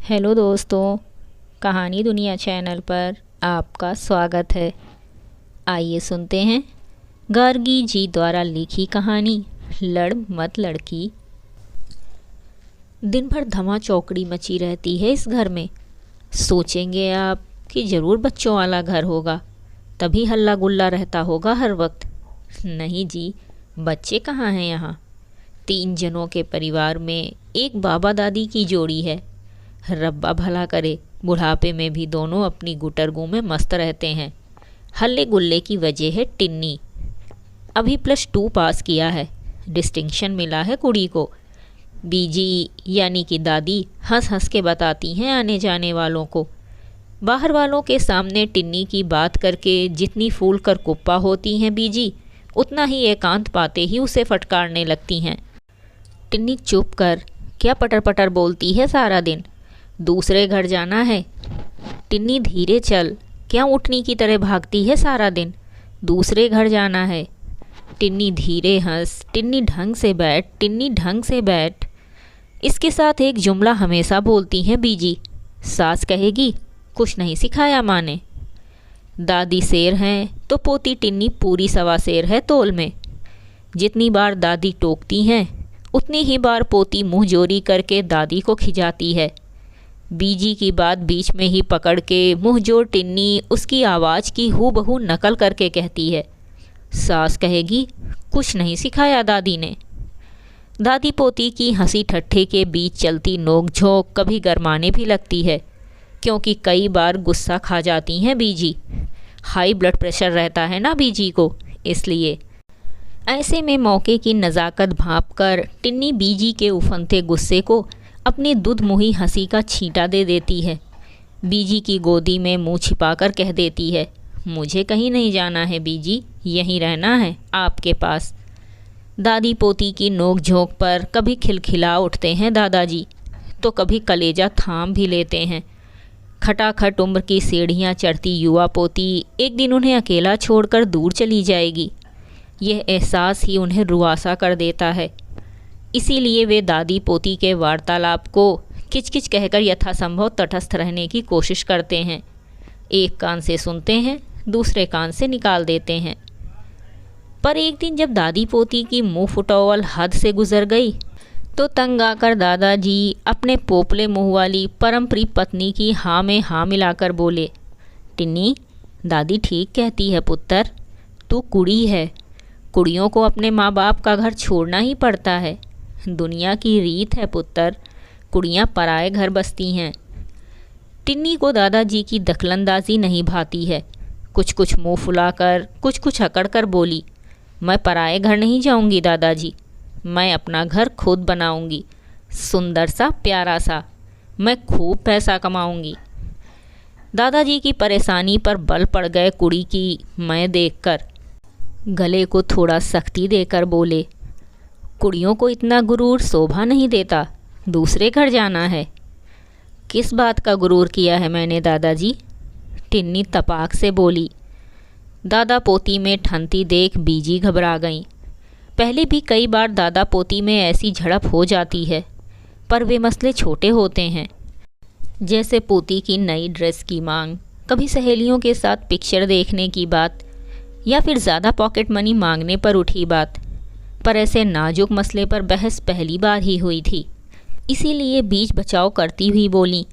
Hello दोस्तों, कहानी दुनिया चैनल पर आपका स्वागत है। आइए सुनते हैं गार्गी जी द्वारा लिखी कहानी लड़ मत लड़की। दिन भर धमा चौकड़ी मची रहती है इस घर में। सोचेंगे आप कि ज़रूर बच्चों वाला घर होगा, तभी हल्ला गुल्ला रहता होगा हर वक्त। नहीं जी, बच्चे कहाँ हैं यहाँ। 3 जनों के परिवार में एक बाबा दादी की जोड़ी है। रब्बा भला करे, बुढ़ापे में भी दोनों अपनी गुटरगू में मस्त रहते हैं। हल्ले गुल्ले की वजह है टिन्नी। अभी +2 पास किया है, डिस्टिंक्शन मिला है कुड़ी को। बीजी यानी कि दादी हंस हंस के बताती हैं आने जाने वालों को। बाहर वालों के सामने टिन्नी की बात करके जितनी फूल कर कुप्पा होती हैं बीजी, उतना ही एकांत पाते ही उसे फटकारने लगती हैं। टिन्नी चुप कर, क्या पटर पटर बोलती है सारा दिन। दूसरे घर जाना है। टिन्नी धीरे चल, क्या ऊँटनी की तरह भागती है सारा दिन। दूसरे घर जाना है। टिन्नी धीरे हंस, टिन्नी ढंग से बैठ, टिन्नी ढंग से बैठ। इसके साथ एक जुमला हमेशा बोलती हैं बीजी। सास कहेगी कुछ नहीं सिखाया माँ ने। दादी शेर हैं तो पोती टिन्नी पूरी सवा शेर है तोल में। जितनी बार दादी टोकती हैं उतनी ही बार पोती मुँह जोरी करके दादी को खिजाती है। बीजी की बात बीच में ही पकड़ के मुँह जोड़ टिन्नी उसकी आवाज़ की हूबहू नकल करके कहती है। सास कहेगी कुछ नहीं सिखाया दादी ने। दादी पोती की हंसी ठट्ठे के बीच चलती नोक-झोंक कभी गरमाने भी लगती है, क्योंकि कई बार गुस्सा खा जाती हैं बीजी। हाई ब्लड प्रेशर रहता है ना बीजी को, इसलिए। ऐसे में मौके की नज़ाकत भांप कर टिन्नी बीजी के उफनते गुस्से को अपनी दुधमुही हंसी का छींटा दे देती है। बीजी की गोदी में मुंह छिपाकर कह देती है, मुझे कहीं नहीं जाना है बीजी, यहीं रहना है आपके पास। दादी पोती की नोक झोंक पर कभी खिलखिला उठते हैं दादाजी, तो कभी कलेजा थाम भी लेते हैं। खटाखट उम्र की सीढ़ियाँ चढ़ती युवा पोती एक दिन उन्हें अकेला छोड़कर दूर चली जाएगी। यह एहसास ही उन्हें रुआसा कर देता है। इसीलिए वे दादी पोती के वार्तालाप को किचकिच कहकर यथासंभव तटस्थ रहने की कोशिश करते हैं। एक कान से सुनते हैं, दूसरे कान से निकाल देते हैं। पर एक दिन जब दादी पोती की मुंह फुटौल हद से गुजर गई, तो तंग आकर दादाजी अपने पोपले मुँह वाली परम प्रिय पत्नी की हाँ में हाँ मिलाकर बोले, टिन्नी, दादी ठीक कहती है पुत्र, तू कुड़ी है। कुड़ियों को अपने माँ बाप का घर छोड़ना ही पड़ता है। दुनिया की रीत है पुत्र, कुड़ियाँ पराए घर बसती हैं। टिन्नी को दादाजी की दखलंदाजी नहीं भाती है। कुछ कुछ मुँह फुलाकर, कुछ कुछ अकड़ कर बोली, मैं पराए घर नहीं जाऊंगी दादाजी, मैं अपना घर खुद बनाऊंगी, सुंदर सा प्यारा सा, मैं खूब पैसा कमाऊंगी। दादाजी की परेशानी पर बल पड़ गए कुड़ी की मैं देखकर। गले को थोड़ा सख्ती देकर बोले, कुड़ियों को इतना गुरूर शोभा नहीं देता, दूसरे घर जाना है। किस बात का गुरूर किया है मैंने दादाजी? टिन्नी तपाक से बोली। दादा पोती में ठनती देख बीजी घबरा गईं। पहले भी कई बार दादा पोती में ऐसी झड़प हो जाती है, पर वे मसले छोटे होते हैं, जैसे पोती की नई ड्रेस की मांग, कभी सहेलियों के साथ पिक्चर देखने की बात, या फिर ज़्यादा पॉकेट मनी मांगने पर उठी बात। पर ऐसे नाजुक मसले पर बहस पहली बार ही हुई थी। इसीलिए बीच बचाव करती हुई बोली,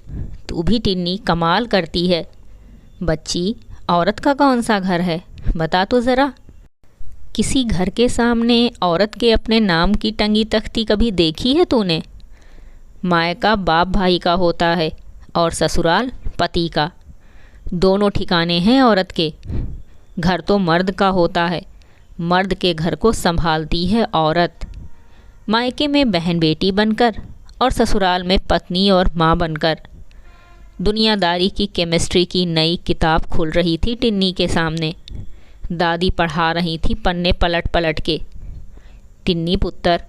तू भी टिन्नी कमाल करती है। बच्ची, औरत का कौन सा घर है, बता तो ज़रा। किसी घर के सामने औरत के अपने नाम की टंगी तख्ती कभी देखी है तूने? मायका बाप भाई का होता है और ससुराल पति का। दोनों ठिकाने हैं औरत के। घर तो मर्द का होता है, मर्द के घर को संभालती है औरत। मायके में बहन बेटी बनकर और ससुराल में पत्नी और माँ बनकर। दुनियादारी की केमिस्ट्री की नई किताब खुल रही थी टिन्नी के सामने। दादी पढ़ा रही थी पन्ने पलट पलट के। टिन्नी पुत्र,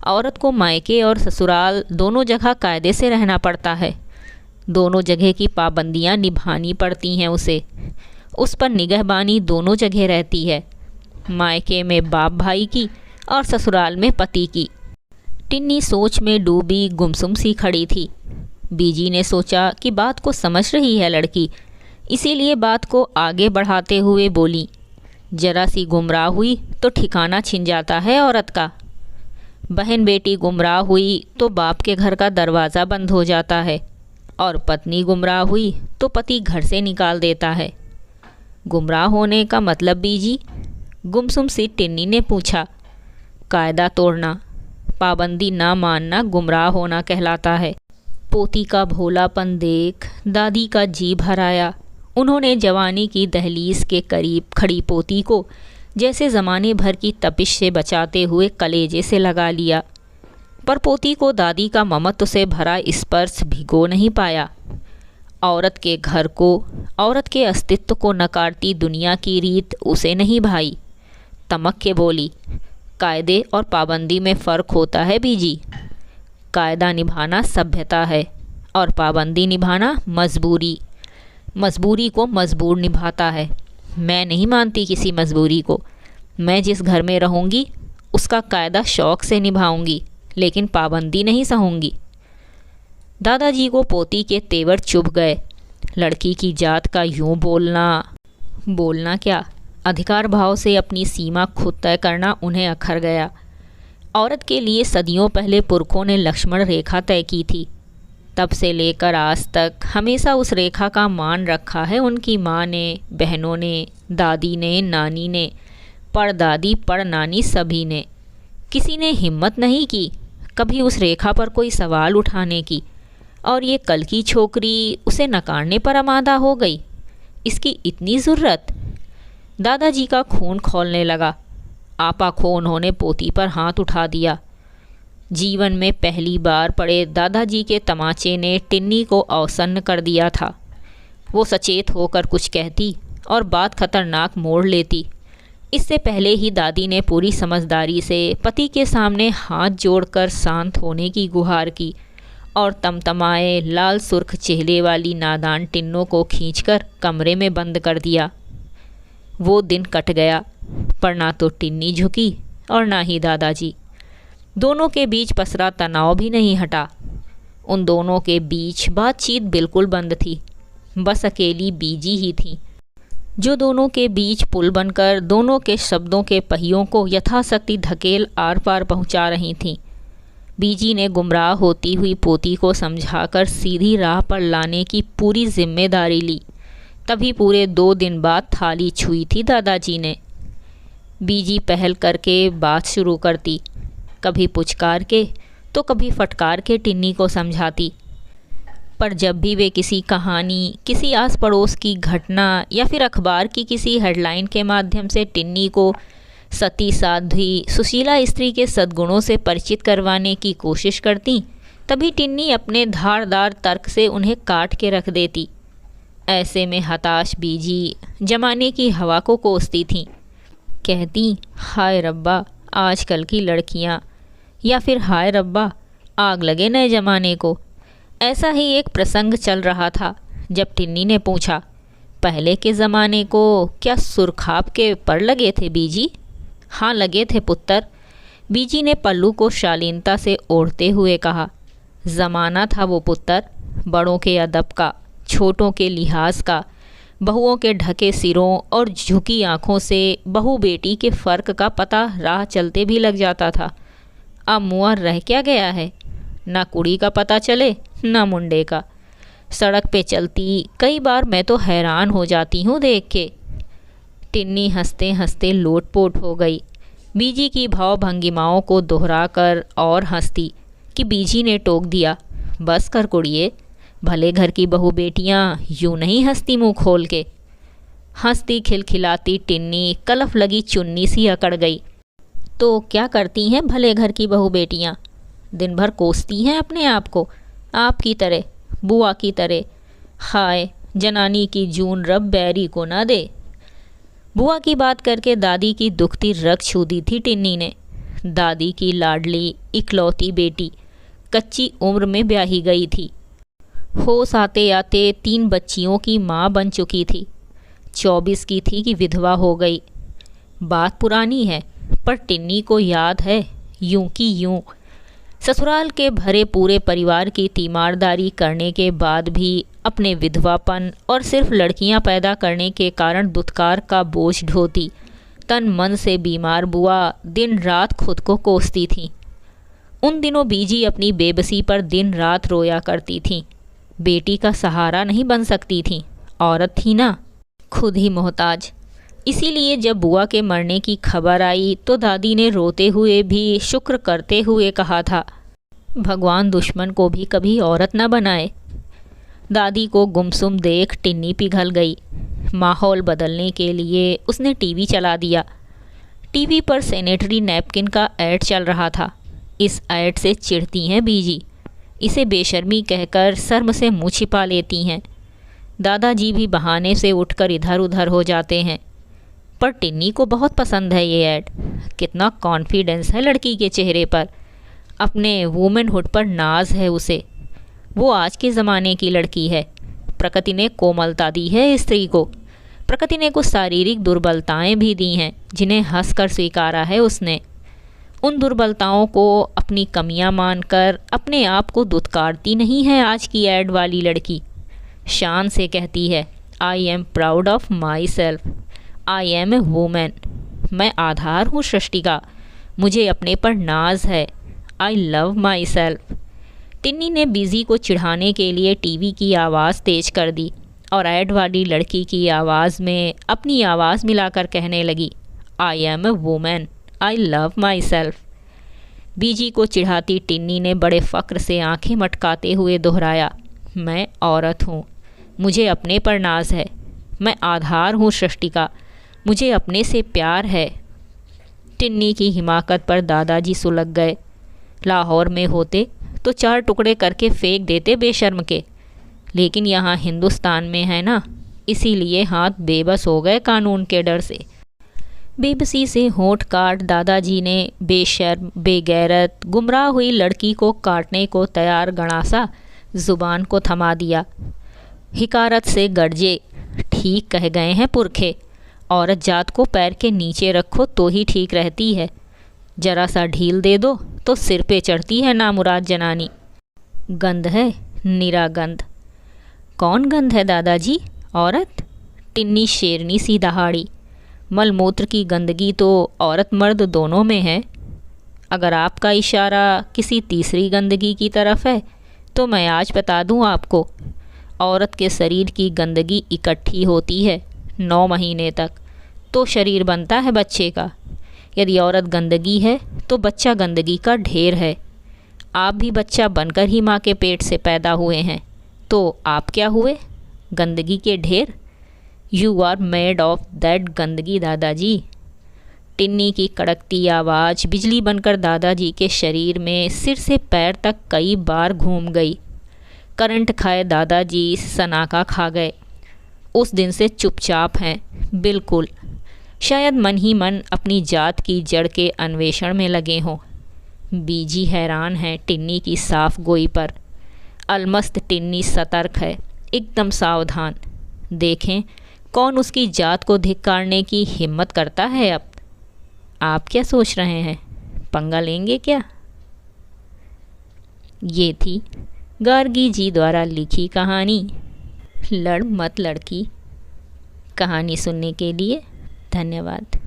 औरत को मायके और ससुराल दोनों जगह कायदे से रहना पड़ता है। दोनों जगह की पाबंदियाँ निभानी पड़ती हैं उसे। उस पर निगहबानी दोनों जगह रहती है, मायके में बाप भाई की और ससुराल में पति की। टिन्नी सोच में डूबी गुमसुम सी खड़ी थी। बीजी ने सोचा कि बात को समझ रही है लड़की, इसीलिए बात को आगे बढ़ाते हुए बोली, जरा सी गुमराह हुई तो ठिकाना छिन जाता है औरत का। बहन बेटी गुमराह हुई तो बाप के घर का दरवाज़ा बंद हो जाता है, और पत्नी गुमराह हुई तो पति घर से निकाल देता है। गुमराह होने का मतलब बीजी? गुमसुम सी टिन्नी ने पूछा। कायदा तोड़ना, पाबंदी ना मानना गुमराह होना कहलाता है। पोती का भोलापन देख दादी का जी भर आया। उन्होंने जवानी की दहलीज के करीब खड़ी पोती को जैसे ज़माने भर की तपिश से बचाते हुए कलेजे से लगा लिया, पर पोती को दादी का ममत्व से भरा स्पर्श भिगो नहीं पाया। औरत के घर को, औरत के अस्तित्व को नकारती दुनिया की रीत उसे नहीं भाई। तमक के बोली, कायदे और पाबंदी में फ़र्क होता है बीजी। कायदा निभाना सभ्यता है और पाबंदी निभाना मजबूरी। मजबूरी को मजबूर निभाता है। मैं नहीं मानती किसी मजबूरी को। मैं जिस घर में रहूँगी उसका कायदा शौक़ से निभाऊंगी, लेकिन पाबंदी नहीं सहूँगी। दादाजी को पोती के तेवर चुभ गए। लड़की की जात का यूँ बोलना क्या, अधिकार भाव से अपनी सीमा खुद तय करना उन्हें अखर गया। औरत के लिए सदियों पहले पुरखों ने लक्ष्मण रेखा तय की थी। तब से लेकर आज तक हमेशा उस रेखा का मान रखा है उनकी माँ ने, बहनों ने, दादी ने, नानी ने, परदादी परनानी सभी ने। किसी ने हिम्मत नहीं की कभी उस रेखा पर कोई सवाल उठाने की, और ये कल की छोकरी उसे नकारने पर आमादा हो गई। इसकी इतनी ज़रूरत? दादाजी का खून खौलने लगा। आपा खो उन्होंने पोती पर हाथ उठा दिया। जीवन में पहली बार पड़े दादाजी के तमाचे ने टिन्नी को अवसन्न कर दिया था। वो सचेत होकर कुछ कहती और बात खतरनाक मोड़ लेती। इससे पहले ही दादी ने पूरी समझदारी से पति के सामने हाथ जोड़कर शांत होने की गुहार की, और तमतमाए लाल सुर्ख चेहरे वाली नादान टिन्नों को खींचकर कमरे में बंद कर दिया। वो दिन कट गया, पर ना तो टिन्नी झुकी और ना ही दादाजी। दोनों के बीच पसरा तनाव भी नहीं हटा। उन दोनों के बीच बातचीत बिल्कुल बंद थी। बस अकेली बीजी ही थी, जो दोनों के बीच पुल बनकर दोनों के शब्दों के पहियों को यथाशक्ति धकेल आर पार पहुंचा रही थीं। बीजी ने गुमराह होती हुई पोती को समझाकर सीधी राह पर लाने की पूरी जिम्मेदारी ली। तभी पूरे 2 दिन बाद थाली छुई थी दादाजी ने। बीजी पहल करके बात शुरू करती, कभी पुचकार के तो कभी फटकार के टिन्नी को समझाती। पर जब भी वे किसी कहानी, किसी आस पड़ोस की घटना या फिर अखबार की किसी हेडलाइन के माध्यम से टिन्नी को सती साध्वी सुशीला स्त्री के सद्गुणों से परिचित करवाने की कोशिश करती, तभी टिन्नी अपने धारदार तर्क से उन्हें काट के रख देती। ऐसे में हताश बीजी जमाने की हवा को कोसती थीं। कहती, हाय रब्बा आजकल की लड़कियां, या फिर हाय रब्बा आग लगे नए ज़माने को। ऐसा ही एक प्रसंग चल रहा था जब टिन्नी ने पूछा, पहले के ज़माने को क्या सुरखाब के पर लगे थे बीजी? हाँ लगे थे पुत्र, बीजी ने पल्लू को शालीनता से ओढ़ते हुए कहा। ज़माना था वो पुत्र, बड़ों के अदब का, छोटों के लिहाज का, बहुओं के ढके सिरों और झुकी आँखों से बहू बेटी के फ़र्क का पता राह चलते भी लग जाता था। अब मुआ रह क्या गया है? ना कुड़ी का पता चले ना मुंडे का। सड़क पे चलती कई बार मैं तो हैरान हो जाती हूँ देख के। टिन्नी हंसते हंसते लोटपोट हो गई। बीजी की भाव भंगिमाओं को दोहरा कर और हंसती कि बीजी ने टोक दिया, बस कर कुड़िए, भले घर की बहू बेटियां यूँ नहीं हंसती मुंह खोल के। हंसती खिलखिलाती टिन्नी कलफ लगी चुन्नी सी अकड़ गई। तो क्या करती हैं भले घर की बहू बेटियां? दिन भर कोसती हैं अपने आप को, आपकी तरह, बुआ की तरह। हाय जनानी की जून रब बैरी को ना दे। बुआ की बात करके दादी की दुखती रग छू दी थी टिन्नी ने। दादी की लाडली इकलौती बेटी कच्ची उम्र में ब्याही गई थी। होश आते आते 3 बच्चियों की माँ बन चुकी थी। 24 की थी कि विधवा हो गई। बात पुरानी है, पर टिन्नी को याद है यूं की यूं। ससुराल के भरे पूरे परिवार की तीमारदारी करने के बाद भी अपने विधवापन और सिर्फ लड़कियां पैदा करने के कारण दुत्कार का बोझ ढोती तन मन से बीमार बुआ दिन रात खुद को कोसती थीं। उन दिनों बीजी अपनी बेबसी पर दिन रात रोया करती थीं। बेटी का सहारा नहीं बन सकती थीं, औरत थी ना, खुद ही मोहताज। इसीलिए जब बुआ के मरने की खबर आई तो दादी ने रोते हुए भी शुक्र करते हुए कहा था, भगवान दुश्मन को भी कभी औरत न बनाए। दादी को गुमसुम देख टिन्नी पिघल गई। माहौल बदलने के लिए उसने टीवी चला दिया। टीवी पर सैनिटरी नैपकिन का ऐड चल रहा था। इस ऐड से चिढ़ती हैं बीजी, इसे बेशर्मी कहकर शर्म से मुँह छिपा लेती हैं। दादाजी भी बहाने से उठकर इधर उधर हो जाते हैं। पर टिन्नी को बहुत पसंद है ये ऐड। कितना कॉन्फिडेंस है लड़की के चेहरे पर, अपने वुमेनहुड पर नाज है उसे। वो आज के ज़माने की लड़की है। प्रकृति ने कोमलता दी है स्त्री को। प्रकृति ने कुछ शारीरिक दुर्बलताएं भी दी हैं जिन्हें हंसकर स्वीकारा है उसने। उन दुर्बलताओं को अपनी कमियां मानकर अपने आप को दुत्कारती नहीं है आज की ऐड वाली लड़की। शान से कहती है, I am proud of myself, I am a woman. मैं आधार हूँ सृष्टि का, मुझे अपने पर नाज है। आई लव माई सेल्फ। टिन्नी ने बीजी को चिढ़ाने के लिए टीवी की आवाज़ तेज कर दी और ऐड वाली लड़की की आवाज़ में अपनी आवाज़ मिलाकर कहने लगी, I am a women, I love myself. बीजी को चिढ़ाती टिन्नी ने बड़े फ़क्र से आंखें मटकाते हुए दोहराया, मैं औरत हूँ, मुझे अपने पर नाज है। मैं आधार हूँ सृष्टि का, मुझे अपने से प्यार है। टिन्नी की हिमाकत पर दादाजी सुलग गए। लाहौर में होते तो 4 टुकड़े करके फेंक देते बेशर्म के, लेकिन यहाँ हिंदुस्तान में है ना, इसीलिए हाथ बेबस हो गए कानून के डर से। बेबसी से होंठ काट दादाजी ने बेशर्म बेगैरत गुमराह हुई लड़की को काटने को तैयार गणासा ज़ुबान को थमा दिया। हिकारत से गर्जे, ठीक कह गए हैं पुरखे, औरत जात को पैर के नीचे रखो तो ही ठीक रहती है। जरा सा ढील दे दो तो सिर पे चढ़ती है नामुराद जनानी। गंध है, निरा गंध। कौन गंध है दादाजी? औरत? टिन्नी शेरनी सी दहाड़ी। मलमूत्र की गंदगी तो औरत मर्द दोनों में है। अगर आपका इशारा किसी तीसरी गंदगी की तरफ है तो मैं आज बता दूं आपको, औरत के शरीर की गंदगी इकट्ठी होती है 9 महीने तक, तो शरीर बनता है बच्चे का। यदि औरत गंदगी है तो बच्चा गंदगी का ढेर है। आप भी बच्चा बनकर ही माँ के पेट से पैदा हुए हैं, तो आप क्या हुए? गंदगी के ढेर। You are made of that गंदगी दादाजी। टिन्नी की कड़कती आवाज़ बिजली बनकर दादाजी के शरीर में सिर से पैर तक कई बार घूम गई। करंट खाए दादाजी सनाका खा गए। उस दिन से चुपचाप हैं बिल्कुल। शायद मन ही मन अपनी जात की जड़ के अन्वेषण में लगे हों। बीजी हैरान है टिन्नी की साफ गोई पर। अलमस्त टिन्नी सतर्क है, एकदम सावधान। देखें कौन उसकी जात को धिक्कारने की हिम्मत करता है अब। आप क्या सोच रहे हैं, पंगा लेंगे क्या? ये थी गार्गी जी द्वारा लिखी कहानी लड़ मत लड़की। कहानी सुनने के लिए धन्यवाद।